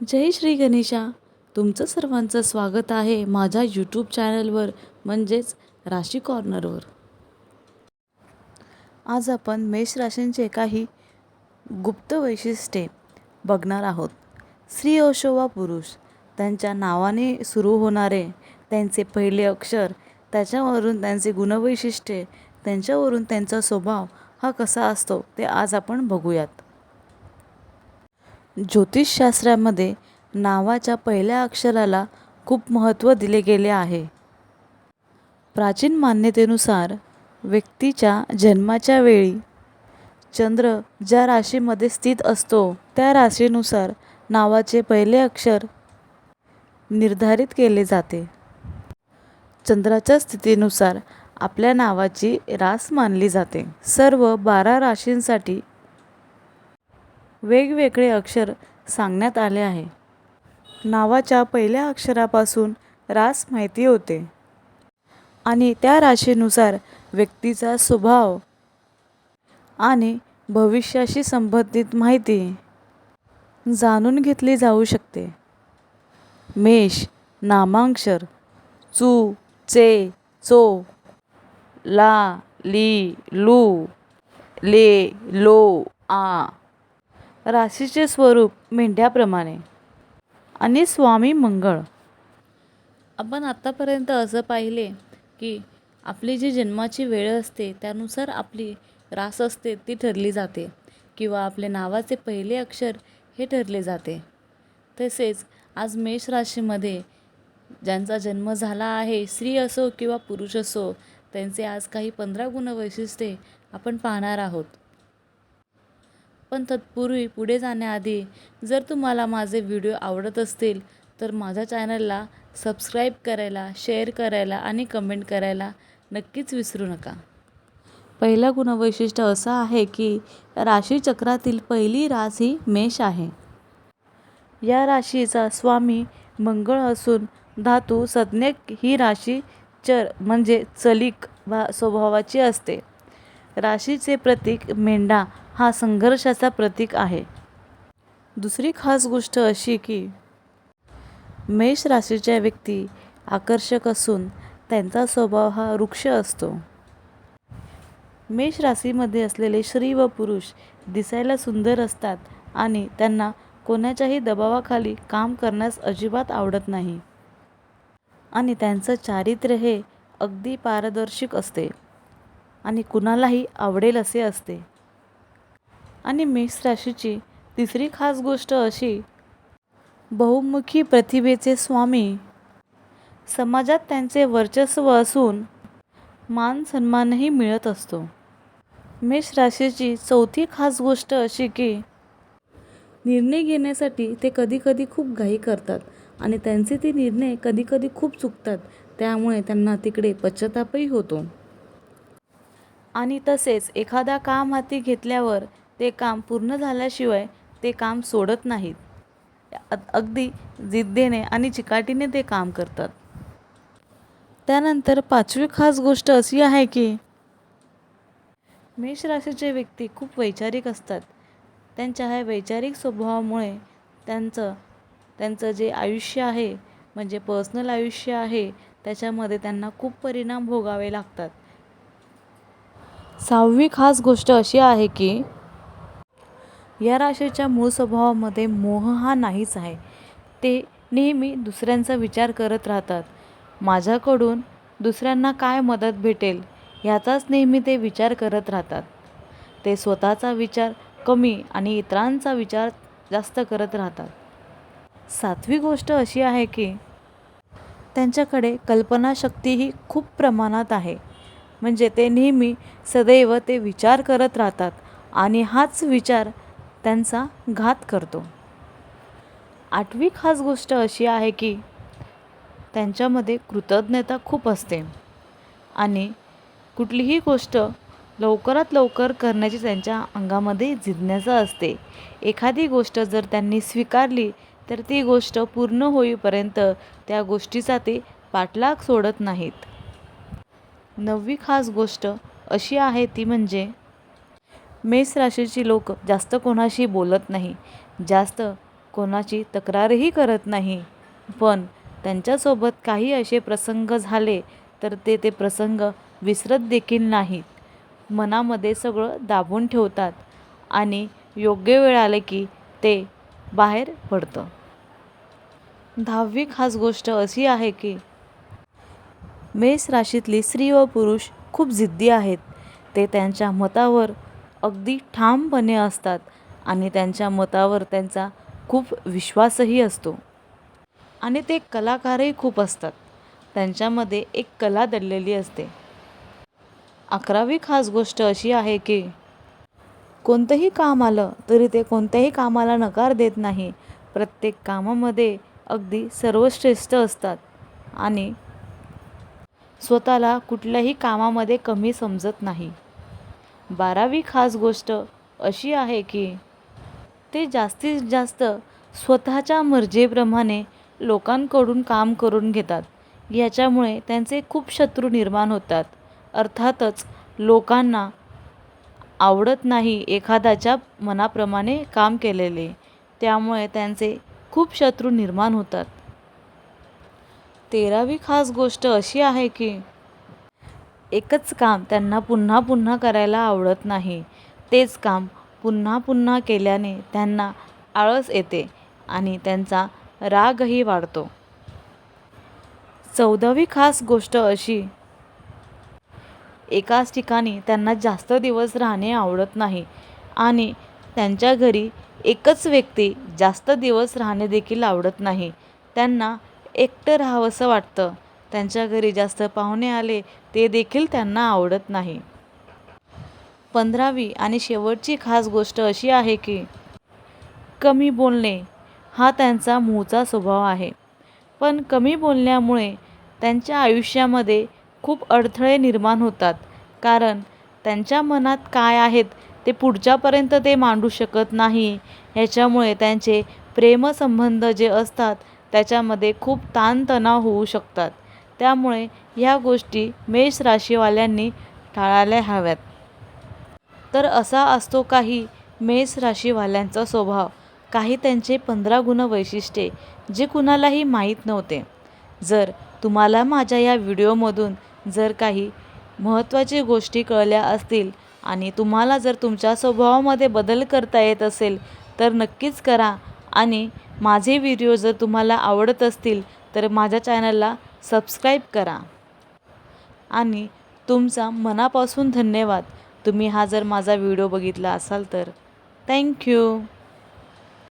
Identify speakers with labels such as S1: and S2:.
S1: जय श्री गणेशा. तुमचं सर्वांचं स्वागत आहे माझ्या यूट्यूब चॅनलवर म्हणजेच राशी कॉर्नरवर. आज आपण मेष राशींचे काही गुप्त वैशिष्ट्ये बघणार आहोत. स्त्री असो वा पुरुष, त्यांच्या नावाने सुरू होणारे त्यांचे पहिले अक्षर, त्याच्यावरून त्यांचे गुणवैशिष्ट्ये, त्यांच्यावरून त्यांचा स्वभाव हा कसा असतो ते आज आपण बघूयात. ज्योतिषशास्त्रामध्ये नावाच्या पहिल्या अक्षराला खूप महत्त्व दिले गेले आहे. प्राचीन मान्यतेनुसार व्यक्तीच्या जन्माच्या वेळी चंद्र ज्या राशीमध्ये स्थित असतो त्या राशीनुसार नावाचे पहिले अक्षर निर्धारित केले जाते. चंद्राच्या स्थितीनुसार आपल्या नावाची रास मानली जाते. सर्व 12 राशींसाठी वेगवेगळे अक्षर सांगण्यात आले आहे. नावाच्या पहिल्या अक्षरापासून रास माहिती होते आणि त्या राशीनुसार व्यक्तीचा स्वभाव आणि भविष्याशी संबंधित माहिती जाणून घेतली जाऊ शकते. मेष नामाक्षर चू, चे, चो, ला, ली, लू, ले, लो, आ. राशीचे स्वरूप मेंढ्याप्रमाणे आणि स्वामी मंगळ. आपण आतापर्यंत असं पाहिले की आपली जी जन्माची वेळ असते त्यानुसार आपली रास असते ती ठरली जाते किंवा आपले नावाचे पहिले अक्षर हे ठरले जाते. तसेच आज मेष राशीमध्ये ज्यांचा जन्म झाला आहे, स्त्री असो किंवा पुरुष असो, त्यांचे आज काही 15 गुणवैशिष्ट्ये आपण पाहणार आहोत. पण तत्पूर्वी पुढे जाण्याआधी जर तुम्हाला माझे व्हिडिओ आवडत असतील तर माझ्या चॅनलला सबस्क्राईब करायला, शेअर करायला आणि कमेंट करायला नक्कीच विसरू नका. पहिला गुणवैशिष्ट्य असं आहे की राशीचक्रातील पहिली रास ही मेष आहे. या राशीचा स्वामी मंगळ असून धातू संज्ञक ही राशी चर म्हणजे चलिक स्वभावाची असते. राशीचे प्रतीक मेंढा हा संघर्षाचा प्रतीक आहे. दुसरी खास गोष्ट अशी की मेष राशीच्या व्यक्ती आकर्षक असून त्यांचा स्वभाव हा रुक्ष असतो. मेष राशीमध्ये असलेले स्त्री व पुरुष दिसायला सुंदर असतात आणि त्यांना कोणाच्याही दबावाखाली काम करण्यास अजिबात आवडत नाही आणि त्यांचं चारित्र्य हे अगदी पारदर्शक असते आणि कुणालाही आवडेल असे असते. आणि मेष राशीची तिसरी खास गोष्ट अशी, बहुमुखी प्रतिभेचे स्वामी, समाजात त्यांचे वर्चस्व असून मान सन्मानही मिळत असतो. मेष राशीची चौथी खास गोष्ट अशी की निर्णय घेण्यासाठी ते कधीकधी खूप घाई करतात आणि त्यांचे ते निर्णय कधीकधी खूप चुकतात, त्यामुळे त्यांना तिकडे पश्चातापही होतो. आणि तसेच एखादा काम हाती घेतल्यावर ते काम पूर्ण झाल्याशिवाय ते काम सोडत नाहीत. अगदी जिद्दीने आणि चिकाटीने ते काम करतात. त्यानंतर पाचवी खास गोष्ट अशी आहे की मेष राशीचे व्यक्ती खूप वैचारिक असतात. त्यांच्या ह्या वैचारिक स्वभावामुळे त्यांचं जे आयुष्य आहे म्हणजे पर्सनल आयुष्य आहे त्याच्यामध्ये त्यांना खूप परिणाम भोगावे लागतात. सहावी खास गोष्ट अशी आहे की या राशीच्या मूळ स्वभावामध्ये मोह हा नाहीच आहे. ते नेहमी दुसऱ्यांचा विचार करत राहतात. माझ्याकडून दुसऱ्यांना काय मदत भेटेल ह्याचाच नेहमी ते विचार करत राहतात. ते स्वतःचा विचार कमी आणि इतरांचा विचार जास्त करत राहतात. सातवी गोष्ट अशी आहे की त्यांच्याकडे कल्पनाशक्ती ही खूप प्रमाणात आहे. म्हणजे ते नेहमी सदैव ते विचार करत राहतात आणि हाच विचार त्यांचा घात करतो. आठवी खास गोष्ट अशी आहे की त्यांच्यामध्ये कृतज्ञता खूप असते आणि कुठलीही गोष्ट लवकरात लवकर करण्याची त्यांच्या अंगामध्ये जिज्ञासा असते. एखादी गोष्ट जर त्यांनी स्वीकारली तर ती गोष्ट पूर्ण होईपर्यंत त्या गोष्टीचा ते पाठलाग सोडत नाहीत. नववी खास गोष्ट अशी आहे ती म्हणजे मेष राशीची लोक जास्त कोणाशी बोलत नाही. जास्त कोणाची तक्रारही करत नाही. पण त्यांच्यासोबत काही असे प्रसंग झाले तर ते प्रसंग विसरत देखील नाहीत. मनामध्ये सगळं दाबून ठेवतात आणि योग्य वेळ आले की ते बाहेर पडतं. 10वी खास गोष्ट अशी आहे की मेष राशीतली स्त्री व पुरुष खूप जिद्दी आहेत. ते त्यांच्या मतावर अगदी ठामपणे असतात आणि त्यांच्या मतावर त्यांचा खूप विश्वासही असतो. आणि ते कलाकारही खूप असतात. त्यांच्यामध्ये एक कला दडलेली असते. 11वी खास गोष्ट अशी आहे की कोणतंही काम आलं तरी ते कोणत्याही कामाला नकार देत नाही. प्रत्येक कामामध्ये अगदी सर्वश्रेष्ठ असतात आणि स्वतःला कुठल्याही कामामध्ये कमी समजत नाही. 12वी खास गोष्ट अशी आहे की ते जास्तीत जास्त स्वतःच्या मर्जीप्रमाणे लोकांकडून काम करून घेतात. याच्यामुळे त्यांचे खूप शत्रू निर्माण होतात. अर्थातच लोकांना आवडत नाही एखाद्याच्या मनाप्रमाणे काम केलेले. त्यामुळे त्यांचे खूप शत्रू निर्माण होतात. 13वी खास गोष्ट अशी आहे की एकच काम त्यांना पुन्हा पुन्हा करायला आवडत नाही. तेच काम पुन्हा पुन्हा केल्याने त्यांना आळस येते आणि त्यांचा रागही वाढतो. 14वी खास गोष्ट अशी एकाच ठिकाणी त्यांना जास्त दिवस राहणे आवडत नाही आणि त्यांच्या घरी एकच व्यक्ती जास्त दिवस राहणे देखील आवडत नाही. त्यांना एकटं राहावंसं वाटतं. त्यांच्या घरी जास्त पाहुणे आले ते देखील त्यांना आवडत नाही. 15वी आणि शेवटची खास गोष्ट अशी आहे की कमी बोलणे हा त्यांचा मूळचा स्वभाव आहे. पण कमी बोलण्यामुळे त्यांच्या आयुष्यामध्ये खूप अडथळे निर्माण होतात. कारण त्यांच्या मनात काय आहेत ते पुढच्यापर्यंत ते मांडू शकत नाही. ह्याच्यामुळे त्यांचे प्रेमसंबंध जे असतात त्याच्यामध्ये खूप ताणतणाव होऊ शकतात. त्यामुळे ह्या गोष्टी मेष राशीवाल्यांनी टाळायला हव्यात. तर असा असतो काही मेष राशीवाल्यांचा स्वभाव. काही त्यांचे 15 गुण वैशिष्ट्ये जे कुणालाही माहीत नव्हते. जर तुम्हाला माझ्या या व्हिडिओमधून जर काही महत्त्वाच्या गोष्टी कळल्या असतील आणि तुम्हाला जर तुमच्या स्वभावामध्ये बदल करता येत असेल तर नक्कीच करा. आणि माझे व्हिडिओ जर तुम्हाला आवडत असतील तर माझ्या चॅनलला सबस्क्राईब करा. आणि तुमचा मनापासून धन्यवाद. तुम्ही हा जर माझा व्हिडिओ बघितला असाल तर. थँक्यू.